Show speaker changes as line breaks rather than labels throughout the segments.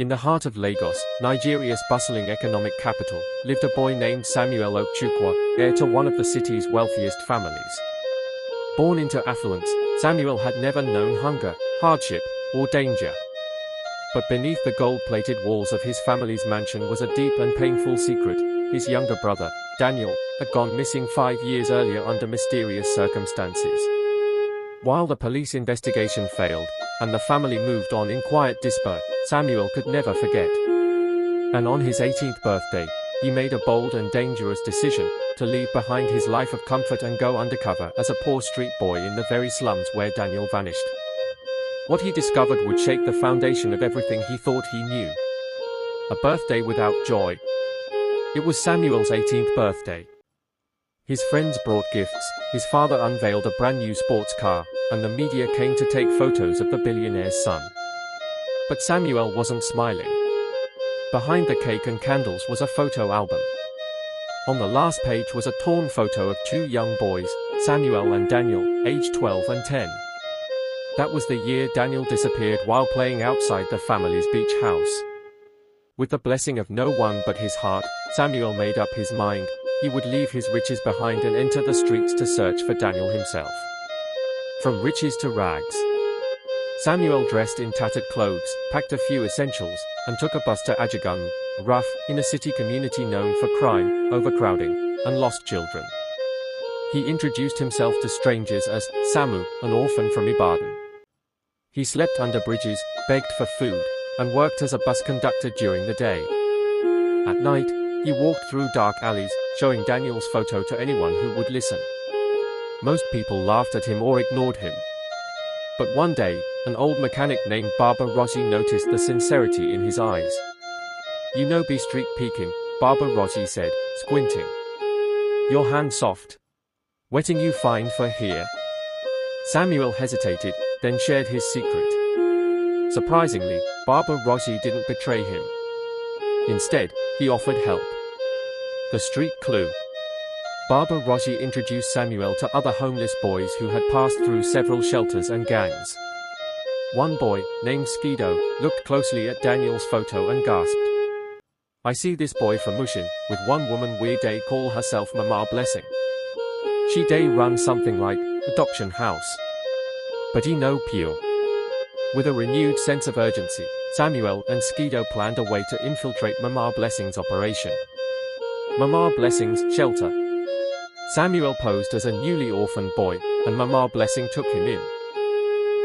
In the heart of Lagos, Nigeria's bustling economic capital, lived a boy named Samuel Okchukwu, heir to one of the city's wealthiest families. Born into affluence, Samuel had never known hunger, hardship, or danger. But beneath the gold-plated walls of his family's mansion was a deep and painful secret. His younger brother, Daniel, had gone missing 5 years earlier under mysterious circumstances. While the police investigation failed, and the family moved on in quiet despair, Samuel could never forget. And on his 18th birthday, he made a bold and dangerous decision to leave behind his life of comfort and go undercover as a poor street boy in the very slums where Daniel vanished. What he discovered would shake the foundation of everything he thought he knew. A birthday without joy. It was Samuel's 18th birthday. His friends brought gifts, his father unveiled a brand new sports car, and the media came to take photos of the billionaire's son. But Samuel wasn't smiling. Behind the cake and candles was a photo album. On the last page was a torn photo of two young boys, Samuel and Daniel, aged 12 and 10. That was the year Daniel disappeared while playing outside the family's beach house. With the blessing of no one but his heart, Samuel made up his mind. He would leave his riches behind and enter the streets to search for Daniel himself. From riches to rags. Samuel dressed in tattered clothes, packed a few essentials, and took a bus to Ajagun, rough, in a city community known for crime, overcrowding, and lost children. He introduced himself to strangers as Samu, an orphan from Ibadan. He slept under bridges, begged for food, and worked as a bus conductor during the day. At night, he walked through dark alleys, showing Daniel's photo to anyone who would listen. Most people laughed at him or ignored him. But one day, an old mechanic named Baba Roshi noticed the sincerity in his eyes. "You no be street peeking," Baba Roshi said, squinting. "Your hand soft. Wetting you fine for here." Samuel hesitated, then shared his secret. Surprisingly, Baba Roshi didn't betray him. Instead, he offered help. The street clue. Baba Roshi introduced Samuel to other homeless boys who had passed through several shelters and gangs. One boy, named Skido, looked closely at Daniel's photo and gasped. "I see this boy from Mushin, with one woman we day call herself Mama Blessing. She day run something like adoption house. But he no pure." With a renewed sense of urgency, Samuel and Skido planned a way to infiltrate Mama Blessing's operation. Mama Blessing's shelter. Samuel posed as a newly orphaned boy, and Mama Blessing took him in.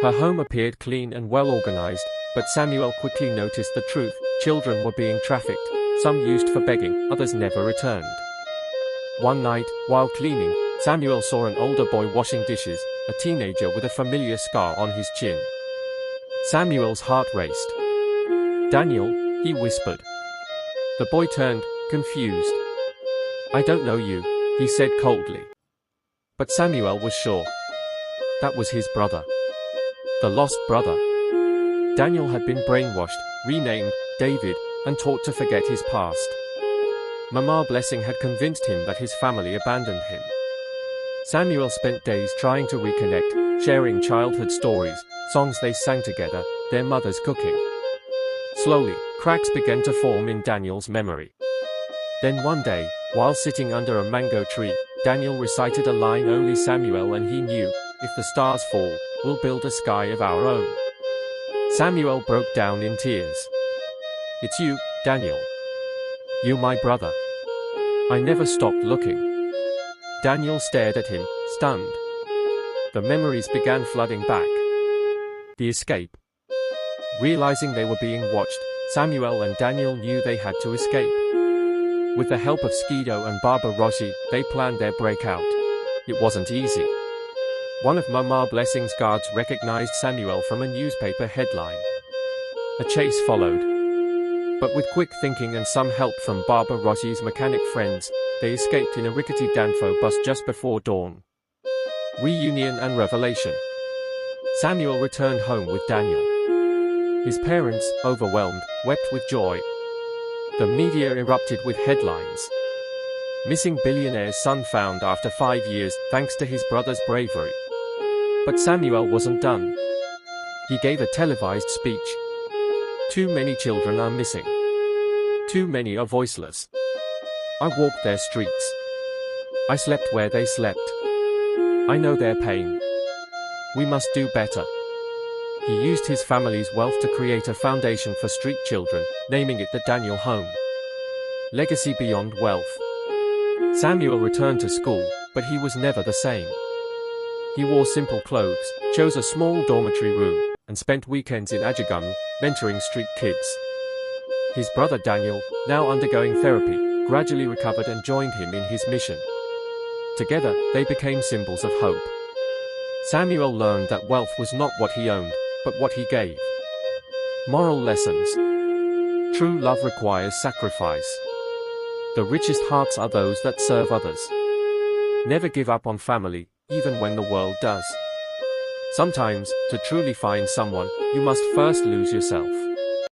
Her home appeared clean and well organized, but Samuel quickly noticed the truth. Children were being trafficked, some used for begging, others never returned. One night, while cleaning, Samuel saw an older boy washing dishes, a teenager with a familiar scar on his chin. Samuel's heart raced. "Daniel," he whispered. The boy turned, confused. "I don't know you," he said coldly. But Samuel was sure. That was his brother. The lost brother. Daniel had been brainwashed, renamed David, and taught to forget his past. Mama Blessing had convinced him that his family abandoned him. Samuel spent days trying to reconnect, sharing childhood stories, songs they sang together, their mothers cooking. Slowly, cracks began to form in Daniel's memory. Then one day, while sitting under a mango tree, Daniel recited a line only Samuel and he knew: "If the stars fall, we'll build a sky of our own." Samuel broke down in tears. "It's you, Daniel. You my brother. I never stopped looking." Daniel stared at him, stunned. The memories began flooding back. The escape. Realizing they were being watched, Samuel and Daniel knew they had to escape. With the help of Skido and Baba Roshi, they planned their breakout. It wasn't easy. One of Mama Blessing's guards recognized Samuel from a newspaper headline. A chase followed. But with quick thinking and some help from Baba Roshi's mechanic friends, they escaped in a rickety Danfo bus just before dawn. Reunion and revelation. Samuel returned home with Daniel. His parents, overwhelmed, wept with joy. The media erupted with headlines. Missing billionaire's son found after 5 years, thanks to his brother's bravery. But Samuel wasn't done. He gave a televised speech. Too many children are missing. Too many are voiceless. I walked their streets. I slept where they slept. I know their pain. We must do better. He used his family's wealth to create a foundation for street children, naming it the Daniel Home. Legacy beyond wealth. Samuel returned to school, but he was never the same. He wore simple clothes, chose a small dormitory room, and spent weekends in Ajagun, mentoring street kids. His brother Daniel, now undergoing therapy, gradually recovered and joined him in his mission. Together, they became symbols of hope. Samuel learned that wealth was not what he owned, but what he gave. Moral lessons. True love requires sacrifice. The richest hearts are those that serve others. Never give up on family, even when the world does. Sometimes, to truly find someone, you must first lose yourself.